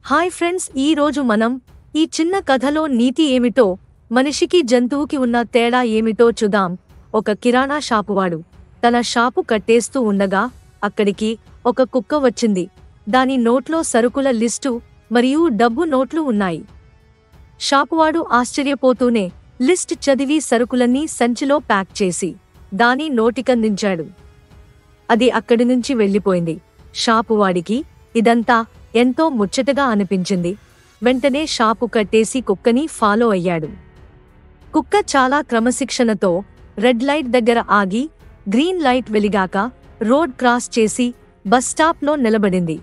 Hi friends, ఈ రోజు మనం ఈ చిన్న కథలో నీతి ఏమిటో, మనిషికి జంతువుకి ఉన్న తేడా ఏమిటో చూద్దాం. ఒక కిరాణా షాపువాడు తన షాపు కట్టేస్తూ ఉండగా అక్కడికి ఒక కుక్క వచ్చింది. దాని నోట్లో సరుకుల లిస్టు మరియు డబ్బు నోట్లు ఉన్నాయి. షాపువాడు ఆశ్చర్యపోతూనే లిస్ట్ చదివి సరుకులన్నీ సంచిలో ప్యాక్ చేసి దాని నోటికందించాడు. అది అక్కడి నుంచి వెళ్ళిపోయింది. షాపువాడికి ఇదంతా ఎంతో ముచ్చటగా అనిపించింది. వెంటనే షాపు కట్టేసి కుక్కని ఫాలో అయ్యాడు. కుక్క చాలా క్రమశిక్షణతో రెడ్ లైట్ దగ్గర ఆగి గ్రీన్ లైట్ వెలిగాక రోడ్ క్రాస్ చేసి బస్ స్టాప్లో నిలబడింది.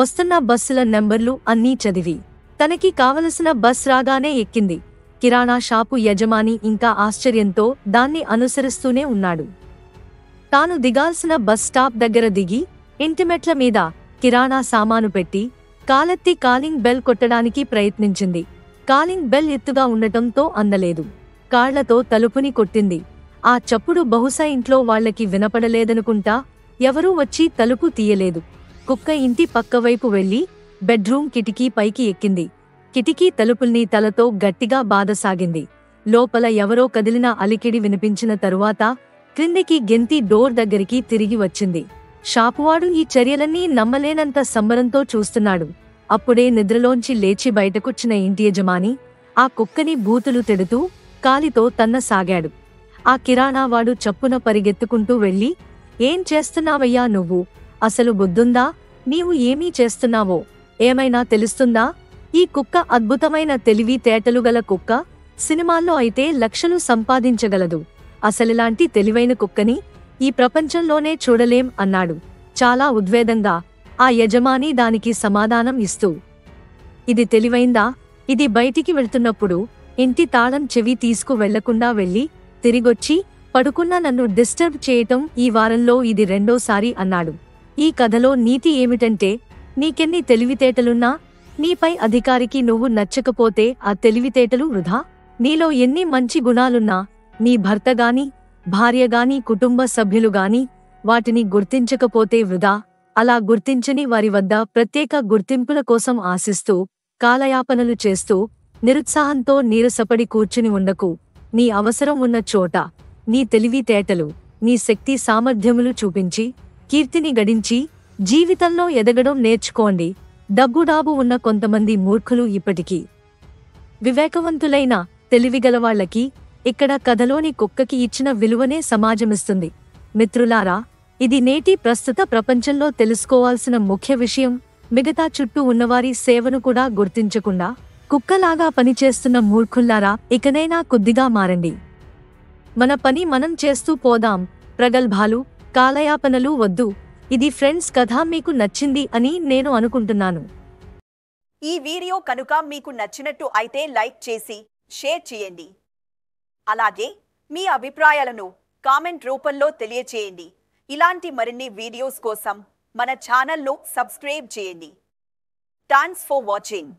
వస్తున్న బస్సుల నెంబర్లు అన్నీ చదివి తనకి కావలసిన బస్ రాగానే ఎక్కింది. కిరాణా షాపు యజమాని ఇంకా ఆశ్చర్యంతో దాన్ని అనుసరిస్తూనే ఉన్నాడు. తాను దిగాల్సిన బస్ స్టాప్ దగ్గర దిగి ఇంటిమెట్ల మీద కిరాణా సామాను పెట్టి కాలెత్తి కాలింగ్ బెల్ కొట్టడానికి ప్రయత్నించింది. కాలింగ్ బెల్ ఎత్తుగా ఉండటంతో అందలేదు. కాళ్లతో తలుపుని కొట్టింది. ఆ చప్పుడు బహుశా ఇంట్లో వాళ్లకి వినపడలేదనుకుంటా. ఎవరూ వచ్చి తలుపు తీయలేదు. కుక్క ఇంటి పక్కవైపు వెళ్లి బెడ్రూమ్ కిటికీ పైకి ఎక్కింది. కిటికీ తలుపుల్ని తలతో గట్టిగా బాదసాగింది. లోపల ఎవరో కదిలిన అలికిడి వినిపించిన తరువాత క్రిందికి గెంతి డోర్ దగ్గరికి తిరిగి వచ్చింది. షాపువాడు ఈ చర్యలన్నీ నమ్మలేనంత సంబరంతో చూస్తున్నాడు. అప్పుడే నిద్రలోంచి లేచి బయటకొచ్చిన ఇంటి యజమాని ఆ కుక్కని బూతులు తిడుతూ కాలితో తన్నసాగాడు. ఆ కిరాణావాడు చప్పున పరిగెత్తుకుంటూ వెళ్ళి, ఏం చేస్తున్నావయ్యా నువ్వు? అసలు బుద్ధుందా? నీవు ఏమీ చేస్తున్నావో ఏమైనా తెలుస్తుందా? ఈ కుక్క అద్భుతమైన తెలివి తేటలుగల కుక్క. సినిమాల్లో అయితే లక్షలు సంపాదించగలదు. అసలిలాంటి తెలివైన కుక్కని ఈ ప్రపంచంలోనే చూడలేం అన్నాడు చాలా ఉద్వేగంగా. ఆ యజమాని దానికి సమాధానం ఇస్తూ, ఇది తెలివైందా? ఇది బయటికి వెళ్తున్నప్పుడు ఇంటి తాళం చెవి తీసుకు వెళ్లకుండా వెళ్ళి తిరిగొచ్చి పడుకున్న నన్ను డిస్టర్బ్ చేయటం ఈ వారంలో ఇది రెండోసారి అన్నాడు. ఈ కథలో నీతి ఏమిటంటే, నీకెన్ని తెలివితేటలున్నా నీపై అధికారికి నువ్వు నచ్చకపోతే ఆ తెలివితేటలు వృధా. నీలో ఎన్ని మంచి గుణాలున్నా నీ భర్తగాని భార్యగాని కుటుంబ సభ్యులుగాని వాటిని గుర్తించకపోతే వృధా. అలా గుర్తించని వారి వద్ద ప్రత్యేక గుర్తింపుల కోసం ఆశిస్తూ కాలయాపనలు చేస్తూ నిరుత్సాహంతో నీరసపడి కూర్చుని ఉండకు. నీ అవసరం ఉన్న చోట నీ తెలివితేటలు, నీ శక్తి సామర్థ్యములు చూపించి కీర్తిని గడించి జీవితంలో ఎదగడం నేర్చుకోండి. డబ్బుడాబు ఉన్న కొంతమంది మూర్ఖులు ఇప్పటికీ వివేకవంతులైన తెలివిగలవాళ్లకి ఇక్కడ కథలోని కుక్కకి ఇచ్చిన విలువనే సమాజమిస్తుంది. మిత్రులారా, ఇది నేటి ప్రస్తుత ప్రపంచంలో తెలుసుకోవాల్సిన ముఖ్య విషయం. మిగతా చుట్టూ ఉన్నవారి సేవను కూడా గుర్తించకుండా కుక్కలాగా పనిచేస్తున్న మూర్ఖుల్లారా, ఇకనైనా కొద్దిగా మారండి. మన పని మనం చేస్తూ పోదాం. ప్రగల్భాలు, కాలయాపనలు వద్దు. ఇది ఫ్రెండ్స్ కథ మీకు నచ్చింది అని నేను అనుకుంటున్నాను. ఈ వీడియో కనుక మీకు నచ్చినట్టు అయితే లైక్ చేసి షేర్ చేయండి. అలాగే మీ అభిప్రాయాలను కామెంట్ రూపంలో తెలియచేయండి. ఇలాంటి మరిన్ని వీడియోస్ కోసం మన ఛానల్ను సబ్స్క్రైబ్ చేయండి. Thanks for watching.